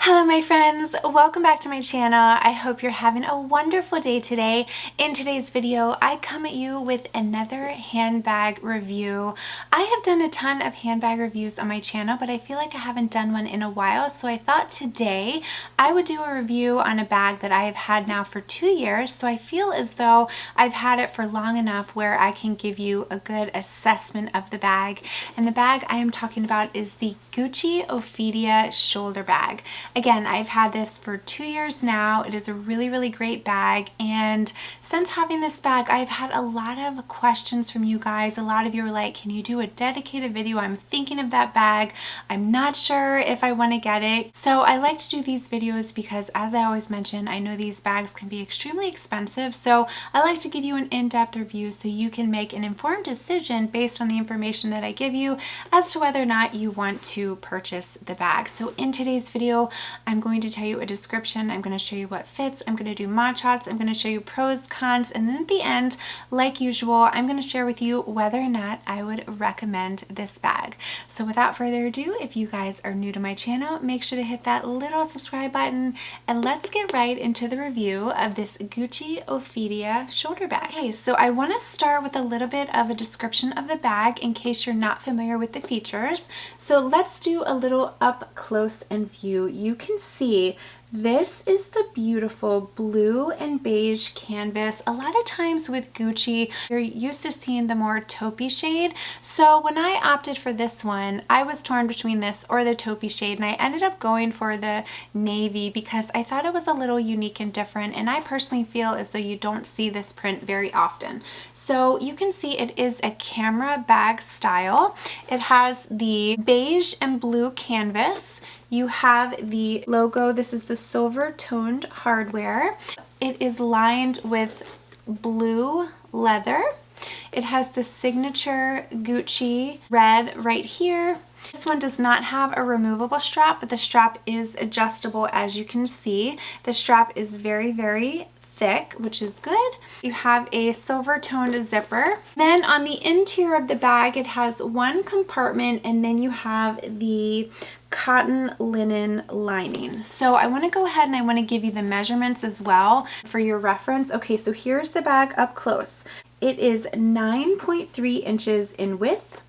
Hello my friends, welcome back to my channel. I hope you're having a wonderful day today. In today's video, I come at you with another handbag review. I have done a ton of handbag reviews on my channel, but I feel like I haven't done one in a while, so I thought today I would do a review on a bag that I have had now for 2 years, so I feel as though I've had it for long enough where I can give you a good assessment of the bag. And the bag I am talking about is the Gucci Ophidia shoulder bag. Again, I've had this for 2 years now. It is a really great bag, and since having this bag, I've had a lot of questions from you guys. A lot of you are like, can you do a dedicated video? I'm thinking of that bag. I'm not sure if I want to get it. So I like to do these videos because, as I always mention, I know these bags can be extremely expensive, so I like to give you an in-depth review so you can make an informed decision based on the information that I give you as to whether or not you want to purchase the bag. So in today's video, I'm going to tell you a description, I'm going to show you what fits, I'm going to do mod shots, I'm going to show you pros, cons, and then at the end, like usual, I'm going to share with you whether or not I would recommend this bag. So without further ado, if you guys are new to my channel, make sure to hit that little subscribe button, and let's get right into the review of this Gucci Ophidia shoulder bag. Okay, so I want to start with a little bit of a description of the bag in case you're not familiar with the features. So let's do a little up close and view. You can see this is the beautiful blue and beige canvas. A lot of times with Gucci, you're used to seeing the more taupey shade. So when I opted for this one, I was torn between this or the taupey shade, and I ended up going for the navy because I thought it was a little unique and different, and I personally feel as though you don't see this print very often. So you can see it is a camera bag style. It has the beige and blue canvas. You have the logo. This is the silver toned hardware. It is lined with blue leather. It has the signature Gucci red right here. This one does not have a removable strap, but the strap is adjustable, as you can see. The strap is very thick, which is good. You have a silver toned zipper. Then on the interior of the bag, it has one compartment, and then you have the cotton linen lining. So I want to go ahead and I want to give you the measurements as well for your reference. Okay, so here's the bag up close. It is 9.3 inches in width,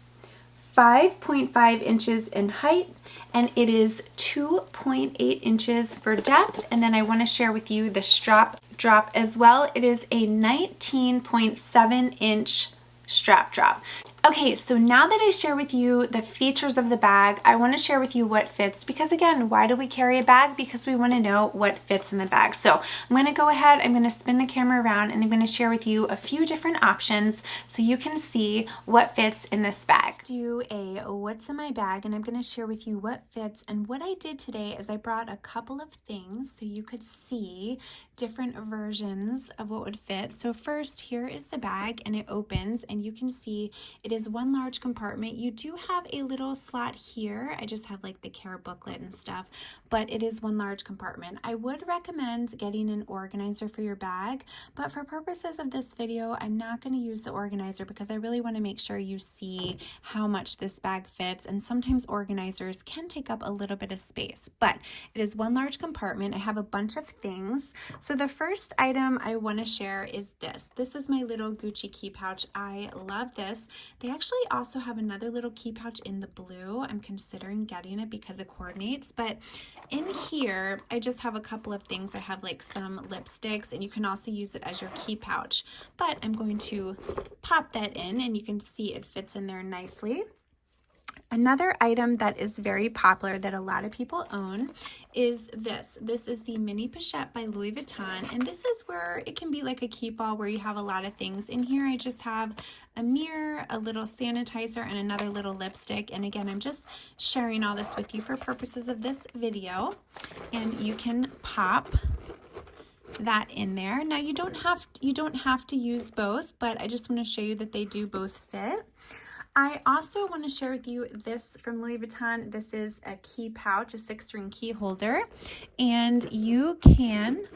5.5 inches in height, and it is 2.8 inches for depth. And then I want to share with you the strap drop as well. It is a 19.7 inch strap drop. Okay, so now that I share with you the features of the bag, I want to share with you what fits, because again, why do we carry a bag? Because we want to know what fits in the bag. So I'm going to go ahead, I'm going to spin the camera around, and I'm going to share with you a few different options so you can see what fits in this bag. Let's do a what's in my bag, and I'm going to share with you what fits. And what I did today is I brought a couple of things so you could see different versions of what would fit. So first, here is the bag, and it opens, and you can see it is one large compartment. You do have a little slot here. I just have like the care booklet and stuff, but it is one large compartment. I would recommend getting an organizer for your bag, but for purposes of this video, I'm not going to use the organizer because I really want to make sure you see how much this bag fits, and sometimes organizers can take up a little bit of space, but it is one large compartment. I have a bunch of things. So the first item I want to share is this. This is my little Gucci key pouch. I love this. They actually also have another little key pouch in the blue. I'm considering getting it because it coordinates, but in here, I just have a couple of things. I have like some lipsticks, and you can also use it as your key pouch, but I'm going to pop that in, and you can see it fits in there nicely. Another item that is very popular that a lot of people own is this. This is the mini pochette by Louis Vuitton, and this is where it can be like a keep all where you have a lot of things. In here, I just have a mirror, a little sanitizer, and another little lipstick. And again, I'm just sharing all this with you for purposes of this video, and you can pop that in there. Now you don't have to use both, but I just want to show you that they do both fit. I also want to share with you this from Louis Vuitton. This is a key pouch, a 6-ring key holder, and you can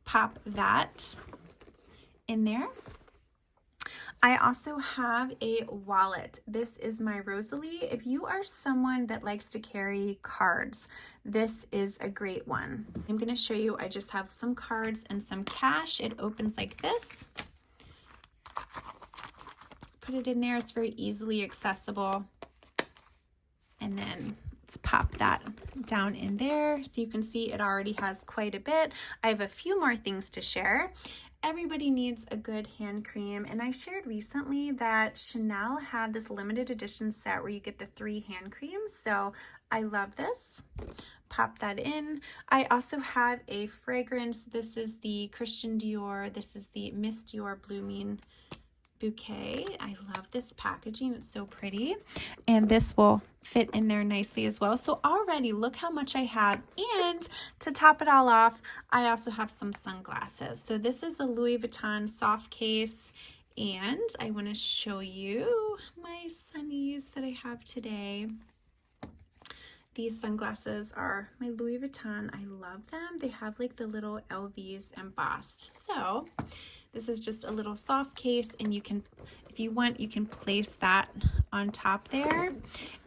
pop that in there. I also have a wallet. This is my Rosalie. If you are someone that likes to carry cards, this is a great one. I'm going to show you, I just have some cards and some cash. It opens like this. Just put it in there. It's very easily accessible. And then let's pop that down in there. So you can see it already has quite a bit. I have a few more things to share. Everybody needs a good hand cream, and I shared recently that Chanel had this limited edition set where you get the 3 hand creams, so I love this. Pop that in. I also have a fragrance. This is the Christian Dior. This is the Miss Dior Blooming Bouquet. I love this packaging. It's so pretty, and this will fit in there nicely as well. So already look how much I have, and to top it all off, I also have some sunglasses. So this is a Louis Vuitton soft case, and I want to show you my sunnies that I have today. These sunglasses are my Louis Vuitton. I love them. They have like the little LVs embossed. So this is just a little soft case, and you can, if you want, you can place that on top there.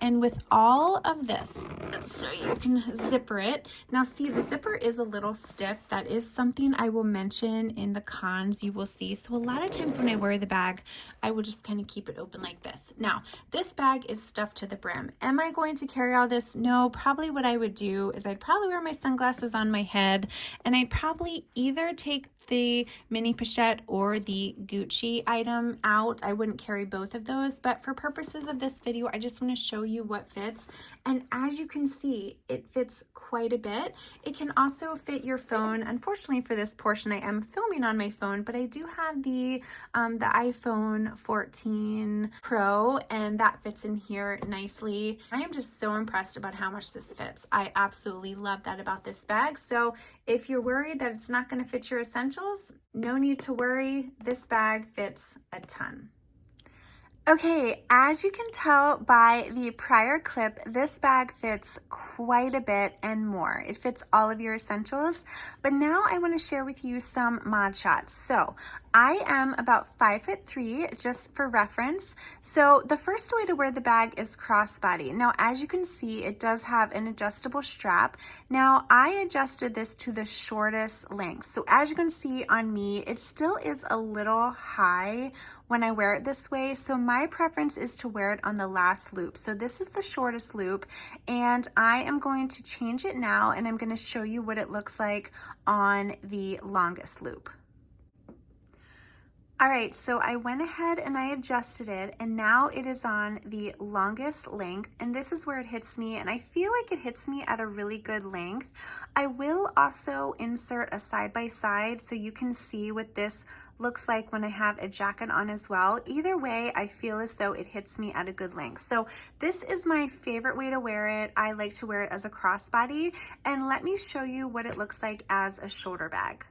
And with all of this, so you can zipper it. Now see, the zipper is a little stiff. That is something I will mention in the cons, you will see. So a lot of times when I wear the bag, I will just kind of keep it open like this. Now, this bag is stuffed to the brim. Am I going to carry all this? No, probably what I would do is I'd probably wear my sunglasses on my head, and I'd probably either take the mini pochette or the Gucci item out. I wouldn't carry both of those, but for purposes of this video, I just want to show you what fits. And as you can see, it fits quite a bit. It can also fit your phone. Unfortunately for this portion, I am filming on my phone, but I do have the iPhone 14 Pro, and that fits in here nicely. I am just so impressed about how much this fits. I absolutely love that about this bag. So if you're worried that it's not going to fit your essentials, no need to worry. This bag fits a ton. Okay, as you can tell by the prior clip, this bag fits quite a bit and more. It fits all of your essentials, but now I want to share with you some mod shots. So I am about 5'3", just for reference. So the first way to wear the bag is crossbody. Now, as you can see, it does have an adjustable strap. Now, I adjusted this to the shortest length. So as you can see on me, it still is a little high when I wear it this way. So my preference is to wear it on the last loop. So this is the shortest loop, and I am going to change it now, and I'm going to show you what it looks like on the longest loop. All right, so I went ahead and I adjusted it, and now it is on the longest length, and this is where it hits me, and I feel like it hits me at a really good length. I will also insert a side-by-side so you can see what this looks like when I have a jacket on as well. Either way, I feel as though it hits me at a good length. So this is my favorite way to wear it. I like to wear it as a crossbody, and let me show you what it looks like as a shoulder bag.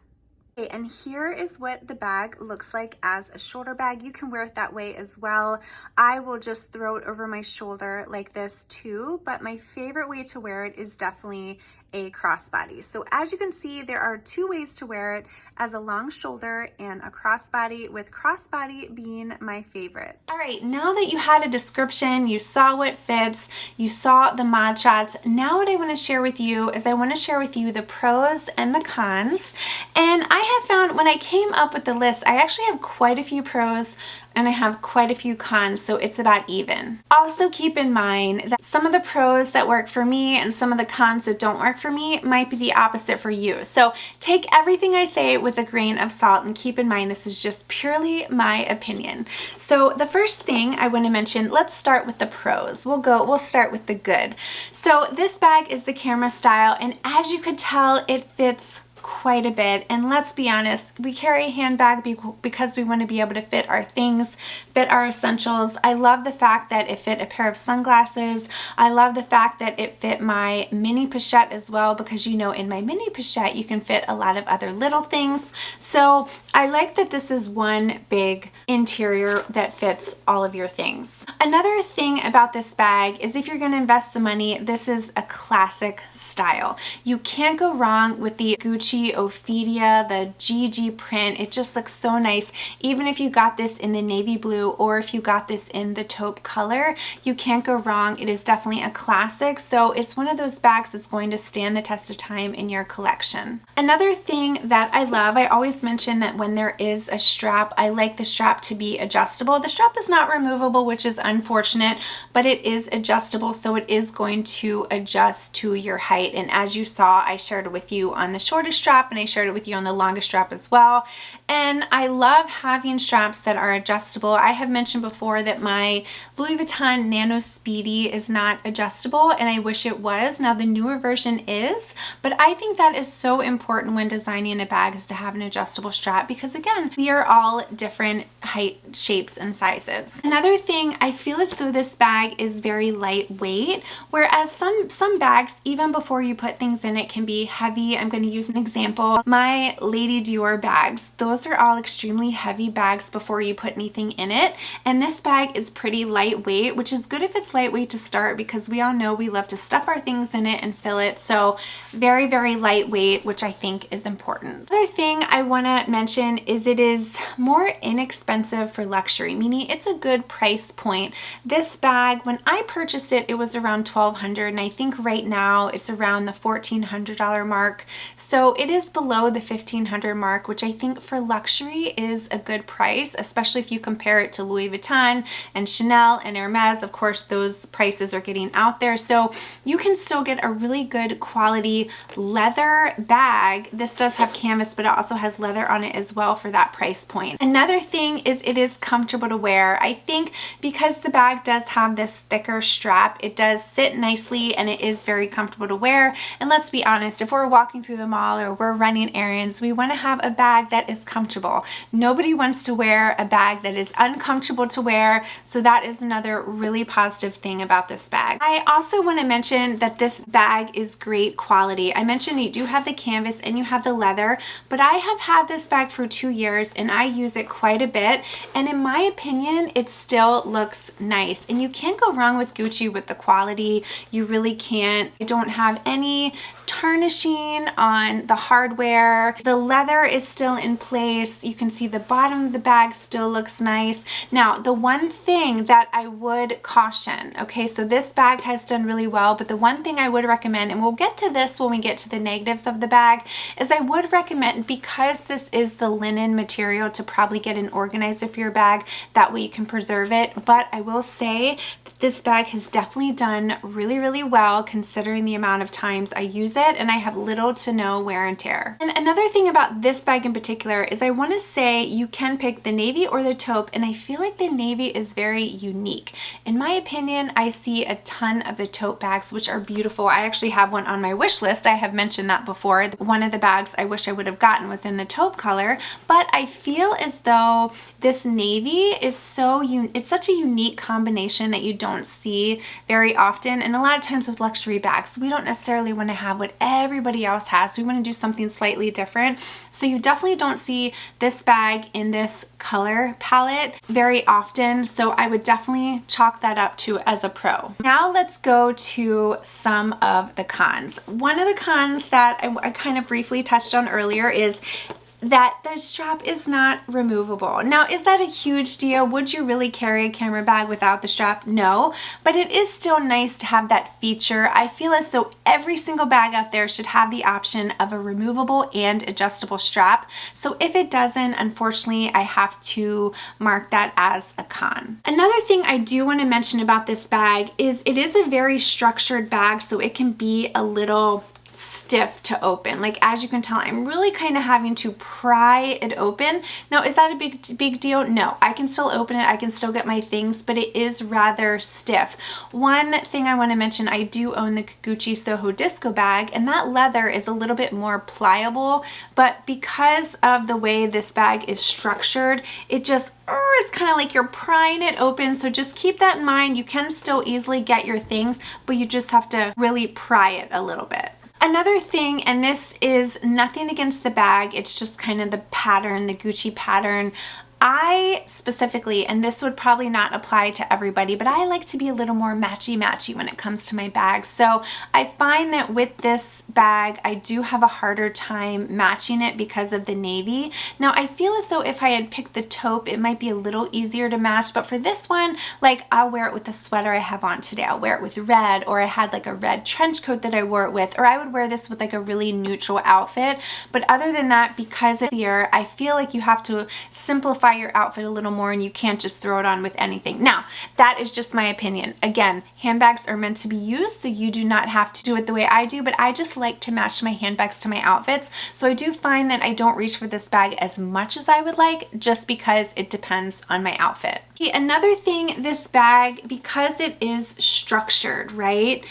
Okay, and here is what the bag looks like as a shoulder bag. You can wear it that way as well. I will just throw it over my shoulder like this too, but my favorite way to wear it is definitely a crossbody. So as you can see, there are 2 ways to wear it, as a long shoulder and a crossbody, with crossbody being my favorite. All right, now that you had a description, you saw what fits, you saw the mod shots, now what I want to share with you is I want to share with you the pros and the cons. And I have found when I came up with the list, I actually have quite a few pros and I have quite a few cons, so it's about even. Also keep in mind that some of the pros that work for me and some of the cons that don't work for me might be the opposite for you. So take everything I say with a grain of salt, and keep in mind this is just purely my opinion. So the first thing I want to mention, let's start with the pros. We'll start with the good. So this bag is the camera style, and as you could tell, it fits quite a bit. And let's be honest, we carry a handbag because we want to be able to fit our things, fit our essentials. I love the fact that it fit a pair of sunglasses. I love the fact that it fit my mini pochette as well, because you know in my mini pochette you can fit a lot of other little things. So I like that this is one big interior that fits all of your things. Another thing about this bag is if you're going to invest the money, this is a classic style. You can't go wrong with the Gucci Gucci Ophidia, the GG print. It just looks so nice. Even if you got this in the navy blue or if you got this in the taupe color, you can't go wrong. It is definitely a classic. So it's one of those bags that's going to stand the test of time in your collection. Another thing that I love, I always mention that when there is a strap, I like the strap to be adjustable. The strap is not removable, which is unfortunate, but it is adjustable, so it is going to adjust to your height. And as you saw, I shared it with you on the shortest strap and I shared it with you on the longest strap as well. And I love having straps that are adjustable. I have mentioned before that my Louis Vuitton Nano Speedy is not adjustable, and I wish it was. Now the newer version is, but I think that is so important when designing a bag, is to have an adjustable strap, because again, we are all different height, shapes, and sizes. Another thing, I feel as though this bag is very lightweight, whereas some bags, even before you put things in it, can be heavy. I'm going to use an example. My Lady Dior bags, those are all extremely heavy bags before you put anything in it, and this bag is pretty lightweight, which is good if it's lightweight to start, because we all know we love to stuff our things in it and fill it. So very, very lightweight, which I think is important. Another thing I want to mention is it is more inexpensive for luxury, meaning it's a good price point. This bag, when I purchased it, it was around $1,200, and I think right now it's around the $1,400 mark. So it is below the $1,500 mark, which I think for luxury is a good price, especially if you compare it to Louis Vuitton and Chanel and Hermes. Of course, those prices are getting out there, so you can still get a really good quality leather bag. This does have canvas, but it also has leather on it as well for that price point. Another thing is it is comfortable to wear. I think because the bag does have this thicker strap, it does sit nicely and it is very comfortable to wear. And let's be honest, if we're walking through the mall or we're running errands, we want to have a bag that is comfortable. Nobody wants to wear a bag that is uncomfortable to wear, so that is another really positive thing about this bag. I also want to mention that this bag is great quality. I mentioned you do have the canvas and you have the leather, but I have had this bag for 2 years and I use it quite a bit, and in my opinion, it still looks nice. And you can't go wrong with Gucci with the quality. You really can't. I don't have any tarnishing on the hardware. The leather is still in place. You can see the bottom of the bag still looks nice. Now, the one thing that I would caution, okay, so this bag has done really well, but the one thing I would recommend, and we'll get to this when we get to the negatives of the bag, is I would recommend, because this is the linen material, to probably get an organizer for your bag. That way you can preserve it. But I will say that this bag has definitely done really, really well considering the amount of times I use it, and I have little to no wear and tear. And another thing about this bag in particular is I want to say you can pick the navy or the taupe, and I feel like the navy is very unique. In my opinion, I see a ton of the taupe bags, which are beautiful. I actually have one on my wish list. I have mentioned that before. One of the bags I wish I would have gotten was in the taupe color, but I feel as though this navy is it's such a unique combination that you don't see very often. And a lot of times with luxury bags, we don't necessarily want to have what everybody else has. We want to do something slightly different. So you definitely don't see this bag in this color palette very often. So I would definitely chalk that up to as a pro. Now let's go to some of the cons. One of the cons that I kind of briefly touched on earlier is that the strap is not removable. Now, is that a huge deal? Would you really carry a camera bag without the strap? No, but it is still nice to have that feature. I feel as though every single bag out there should have the option of a removable and adjustable strap. So if it doesn't, unfortunately, I have to mark that as a con. Another thing I do want to mention about this bag is it is a very structured bag, so it can be a little stiff to open. Like, as you can tell, I'm really kind of having to pry it open. Now, is that a big deal? No, I can still open it. I can still get my things, but it is rather stiff. One thing I want to mention, I do own the Gucci Soho Disco bag, and that leather is a little bit more pliable, but because of the way this bag is structured, it just it's kind of like you're prying it open. So just keep that in mind. You can still easily get your things, but you just have to really pry it a little bit. Another thing, and this is nothing against the bag, it's just kind of the pattern, the Gucci pattern. I specifically, and this would probably not apply to everybody, but I like to be a little more matchy-matchy when it comes to my bags. So I find that with this bag, I do have a harder time matching it because of the navy. Now I feel as though if I had picked the taupe, it might be a little easier to match, but for this one, like I'll wear it with the sweater I have on today. I'll wear it with red, or I had like a red trench coat that I wore it with, or I would wear this with like a really neutral outfit. But other than that, because it's here, I feel like you have to simplify your outfit a little more and you can't just throw it on with anything. Now, that is just my opinion. Again, handbags are meant to be used, so you do not have to do it the way I do, but I just like to match my handbags to my outfits. So I do find that I don't reach for this bag as much as I would like, just because it depends on my outfit. Okay, another thing, this bag, because it is structured, right?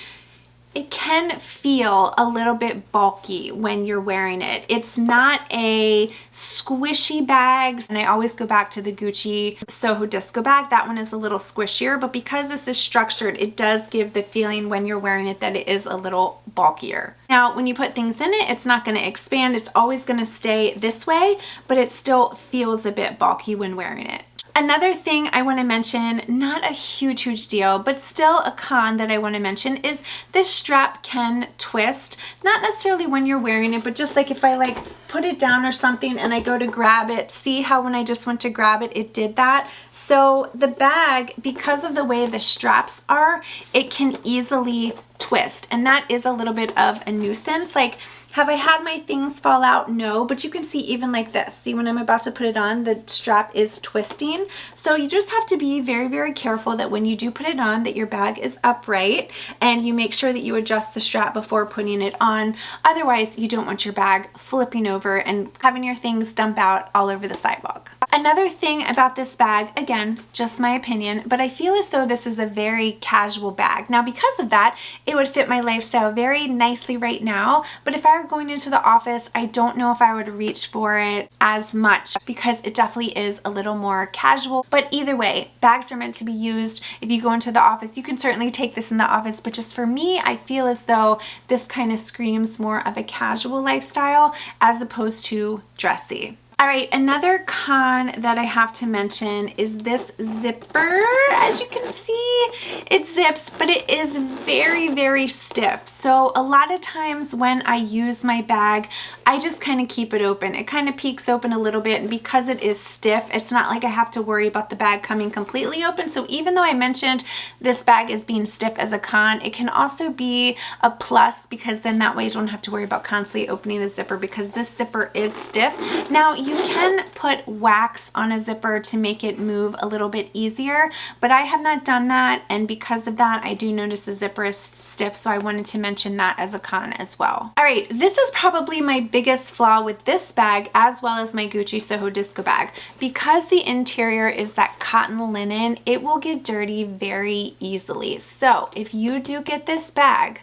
It can feel a little bit bulky when you're wearing it. It's not a squishy bag, and I always go back to the Gucci Soho Disco bag. That one is a little squishier, but because this is structured, it does give the feeling when you're wearing it that it is a little bulkier. Now, when you put things in it, it's not going to expand. It's always going to stay this way, but it still feels a bit bulky when wearing it. Another thing I want to mention, not a huge deal, but still a con that I want to mention, is this strap can twist. Not necessarily when you're wearing it, but just like if I like put it down or something and I go to grab it, see how when I just went to grab it, it did that. So the bag, because of the way the straps are, it can easily twist, and that is a little bit of a nuisance. Like, have I had my things fall out? No, but you can see even like this. See, when I'm about to put it on, the strap is twisting. So you just have to be very careful that when you do put it on, that your bag is upright, and you make sure that you adjust the strap before putting it on. Otherwise, you don't want your bag flipping over and having your things dump out all over the sidewalk. Another thing about this bag, again, just my opinion, but I feel as though this is a very casual bag. Now, because of that, it would fit my lifestyle very nicely right now, but if I were going into the office, I don't know if I would reach for it as much, because it definitely is a little more casual. But either way, bags are meant to be used. If you go into the office, you can certainly take this in the office, but just for me, I feel as though this kind of screams more of a casual lifestyle as opposed to dressy. All right, another con that I have to mention is this zipper. As you can see, it zips, but it is very stiff. So a lot of times when I use my bag, I just kind of keep it open. It kind of peeks open a little bit, and because it is stiff, it's not like I have to worry about the bag coming completely open. So even though I mentioned this bag is being stiff as a con, it can also be a plus, because then that way you don't have to worry about constantly opening the zipper, because this zipper is stiff. Now, you can put wax on a zipper to make it move a little bit easier, but I have not done that, and because of that, I do notice the zipper is stiff, so I wanted to mention that as a con as well. All right, this is probably my biggest flaw with this bag, as well as my Gucci Soho Disco bag. Because the interior is that cotton linen, it will get dirty very easily. So if you do get this bag,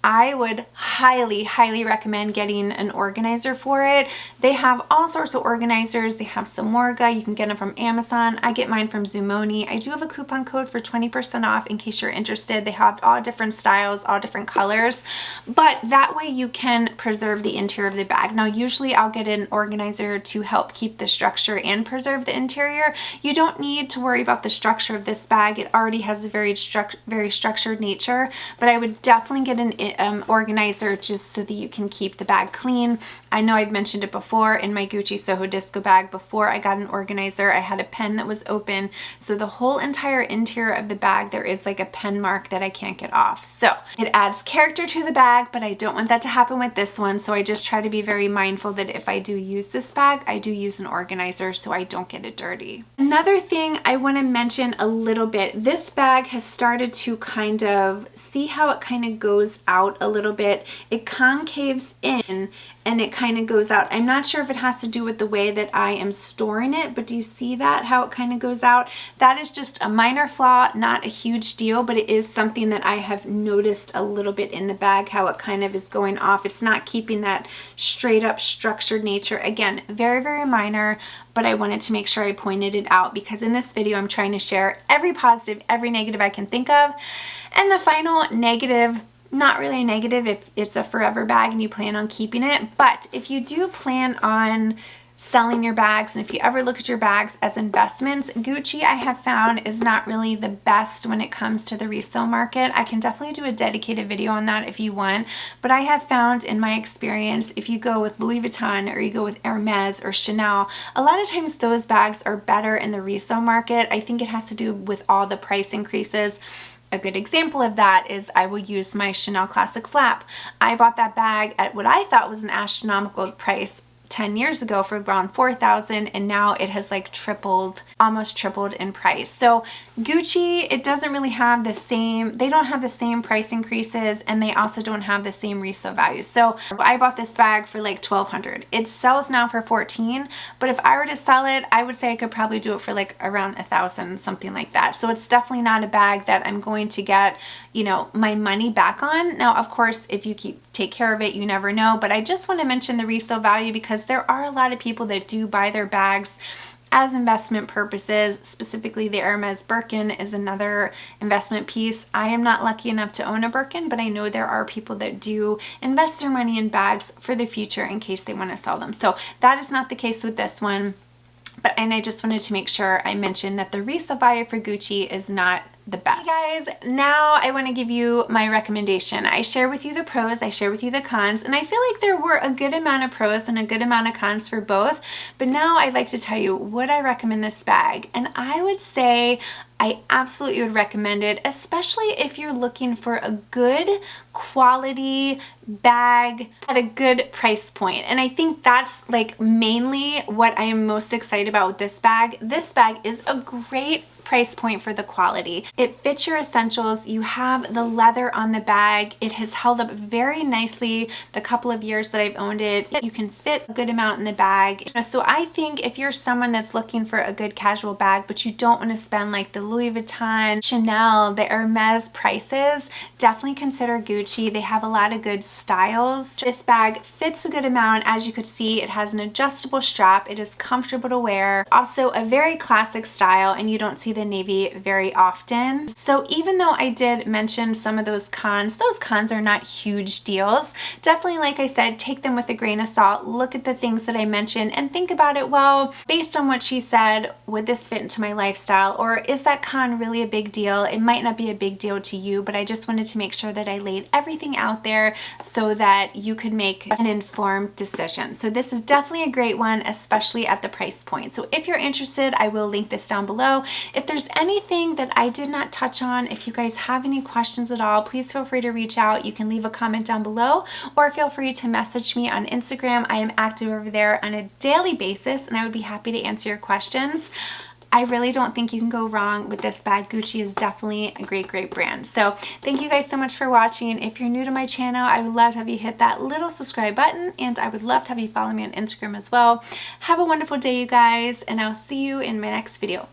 I would highly recommend getting an organizer for it. They have all sorts of organizers. They have Samorga. You can get them from Amazon. I get mine from Zumoni. I do have a coupon code for 20% off in case you're interested. They have all different styles, all different colors, but that way you can preserve the interior of the bag. Now, usually I'll get an organizer to help keep the structure and preserve the interior. You don't need to worry about the structure of this bag. It already has a very structured nature, but I would definitely get an organizer just so that you can keep the bag clean. I know I've mentioned it before in my Gucci Soho Disco bag. Before I got an organizer, I had a pen that was open, so the whole entire interior of the bag, there is like a pen mark that I can't get off. So it adds character to the bag, but I don't want that to happen with this one, so I just try to be very mindful that if I do use this bag, I do use an organizer so I don't get it dirty. Another thing I want to mention a little bit, this bag has started to kind of, see how it kind of goes out a little bit. It concaves in and it kind of goes out. I'm not sure if it has to do with the way that I am storing it, but do you see that, how it kind of goes out? That is just a minor flaw, not a huge deal, but it is something that I have noticed a little bit in the bag, how it kind of is going off. It's not keeping that straight up structured nature. Again, very minor, but I wanted to make sure I pointed it out, because in this video I'm trying to share every positive, every negative I can think of. And the final negative, not really a negative if it's a forever bag and you plan on keeping it, but if you do plan on selling your bags, and if you ever look at your bags as investments, Gucci I have found is not really the best when it comes to the resale market. I can definitely do a dedicated video on that if you want, but I have found in my experience, if you go with Louis Vuitton or you go with Hermes or Chanel, a lot of times those bags are better in the resale market. I think it has to do with all the price increases. A good example of that is I will use my Chanel Classic Flap. I bought that bag at what I thought was an astronomical price 10 years ago for around $4,000, and now it has like tripled, almost tripled in price. So Gucci, it doesn't really have the same, they don't have the same price increases, and they also don't have the same resale value. So I bought this bag for like $1,200. It sells now for $1,400, but if I were to sell it, I would say I could probably do it for like around $1,000, something like that. So it's definitely not a bag that I'm going to get, you know, my money back on. Now, of course, if you take care of it, you never know, but I just want to mention the resale value because there are a lot of people that do buy their bags as investment purposes. Specifically, the Hermes Birkin is another investment piece. I am not lucky enough to own a Birkin, but I know there are people that do invest their money in bags for the future in case they want to sell them. So that is not the case with this one. And I just wanted to make sure I mentioned that the resale value for Gucci is not the best. Hey guys, now I want to give you my recommendation. I share with you the pros, I share with you the cons, and I feel like there were a good amount of pros and a good amount of cons for both, but now I'd like to tell you would I recommend this bag, and I would say I absolutely would recommend it, especially if you're looking for a good quality bag at a good price point. And I think that's like mainly what I am most excited about with this bag. This bag is a great price point for the quality. It fits your essentials. You have the leather on the bag. It has held up very nicely the couple of years that I've owned it. You can fit a good amount in the bag. So I think if you're someone that's looking for a good casual bag, but you don't want to spend like the Louis Vuitton, Chanel, the Hermes prices, definitely consider Gucci. They have a lot of good styles. This bag fits a good amount. As you could see, it has an adjustable strap. It is comfortable to wear. Also a very classic style, and you don't see the navy very often. So even though I did mention some of those cons are not huge deals. Definitely, like I said, take them with a grain of salt. Look at the things that I mentioned and think about it, well, based on what she said, would this fit into my lifestyle, or is that con really a big deal? It might not be a big deal to you, but I just wanted to make sure that I laid everything out there so that you could make an informed decision. So this is definitely a great one, especially at the price point. So if you're interested, I will link this down below. If there's anything that I did not touch on, if you guys have any questions at all, please feel free to reach out. You can leave a comment down below, or feel free to message me on Instagram. I am active over there on a daily basis, and I would be happy to answer your questions. I really don't think you can go wrong with this bag. Gucci is definitely a great brand. So thank you guys so much for watching. If you're new to my channel, I would love to have you hit that little subscribe button, and I would love to have you follow me on Instagram as well. Have a wonderful day, you guys, and I'll see you in my next video.